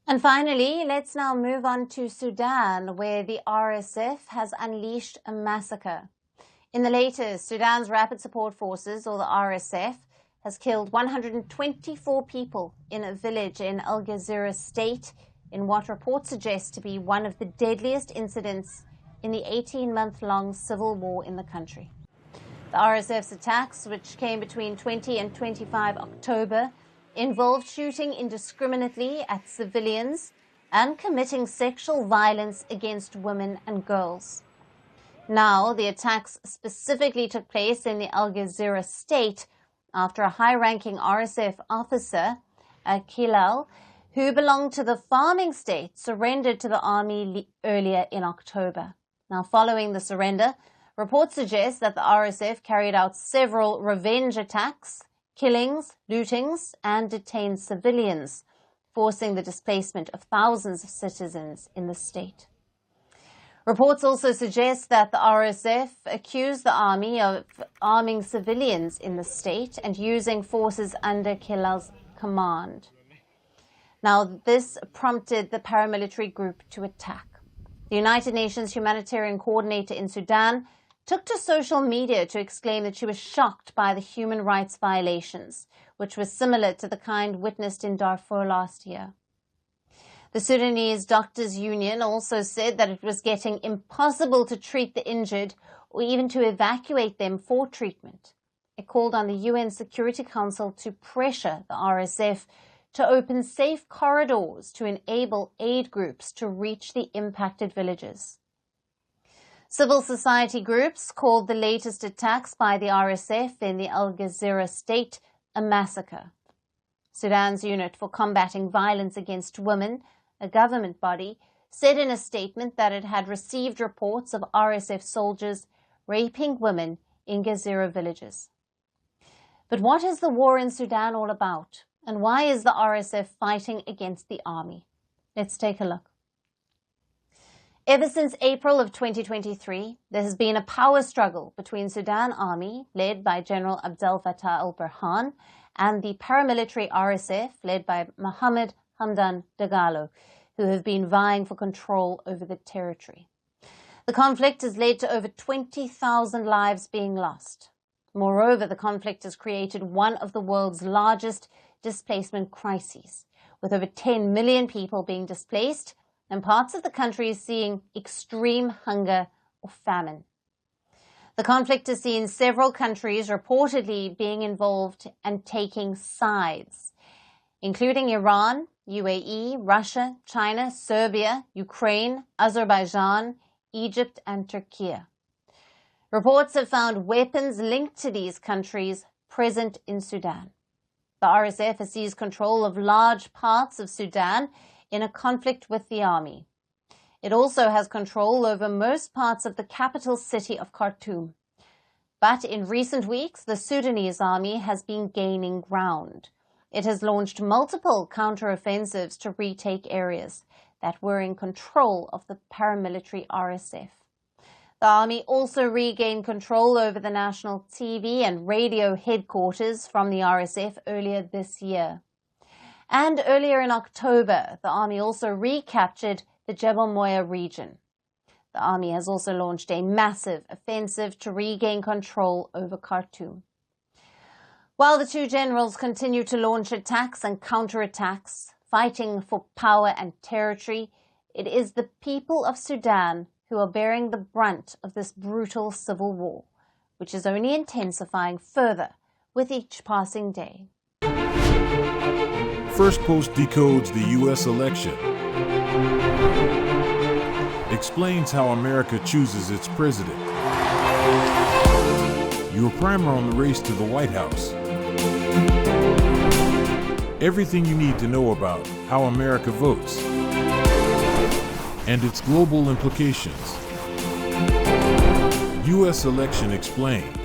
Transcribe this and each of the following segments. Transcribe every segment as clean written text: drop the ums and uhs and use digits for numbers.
And finally, let's now move on to Sudan, where the RSF has unleashed a massacre. In the latest, Sudan's Rapid Support Forces, or the RSF, has killed 124 people in a village in Gezira state in what reports suggest to be one of the deadliest incidents in the 18-month-long civil war in the country. The RSF's attacks, which came between 20 and 25 October, involved shooting indiscriminately at civilians and committing sexual violence against women and girls. Now, the attacks specifically took place in the Gezira state after a high-ranking RSF officer, Kilal, who belonged to the farming state, surrendered to the army earlier in October. Now, following the surrender, reports suggest that the RSF carried out several revenge attacks, killings, lootings, and detained civilians, forcing the displacement of thousands of citizens in the state. Reports also suggest that the RSF accused the army of arming civilians in the state and using forces under Kilal's command. Now, this prompted the paramilitary group to attack. The United Nations humanitarian coordinator in Sudan took to social media to exclaim that she was shocked by the human rights violations, which was similar to the kind witnessed in Darfur last year. The Sudanese Doctors Union also said that it was getting impossible to treat the injured or even to evacuate them for treatment. It called on the UN Security Council to pressure the RSF to open safe corridors to enable aid groups to reach the impacted villages. Civil society groups called the latest attacks by the RSF in the Gezira state a massacre. Sudan's Unit for Combating Violence Against Women, a government body, said in a statement that it had received reports of RSF soldiers raping women in Gezira villages. But what is the war in Sudan all about? And why is the RSF fighting against the army? Let's take a look. Ever since April of 2023, there has been a power struggle between Sudan Army, led by General Abdel Fattah al-Burhan, and the paramilitary RSF, led by Mohammed Hamdan Dagalo, who have been vying for control over the territory. The conflict has led to over 20,000 lives being lost. Moreover, the conflict has created one of the world's largest displacement crises, with over 10 million people being displaced and parts of the country seeing extreme hunger or famine. The conflict has seen several countries reportedly being involved and taking sides, including Iran, UAE, Russia, China, Serbia, Ukraine, Azerbaijan, Egypt, and Turkey. Reports have found weapons linked to these countries present in Sudan. The RSF has seized control of large parts of Sudan in a conflict with the army. It also has control over most parts of the capital city of Khartoum. But in recent weeks, the Sudanese army has been gaining ground. It has launched multiple counteroffensives to retake areas that were in control of the paramilitary RSF. The army also regained control over the national TV and radio headquarters from the RSF earlier this year. And earlier in October, the army also recaptured the Jebel Moya region. The army has also launched a massive offensive to regain control over Khartoum. While the two generals continue to launch attacks and counterattacks, fighting for power and territory, it is the people of Sudan who are bearing the brunt of this brutal civil war, which is only intensifying further with each passing day. Firstpost decodes the U.S. election, explains how America chooses its president, your primer on the race to the White House, everything you need to know about how America votes, and its global implications. U.S. Election Explained,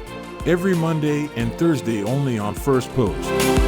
every Monday and Thursday only on Firstpost.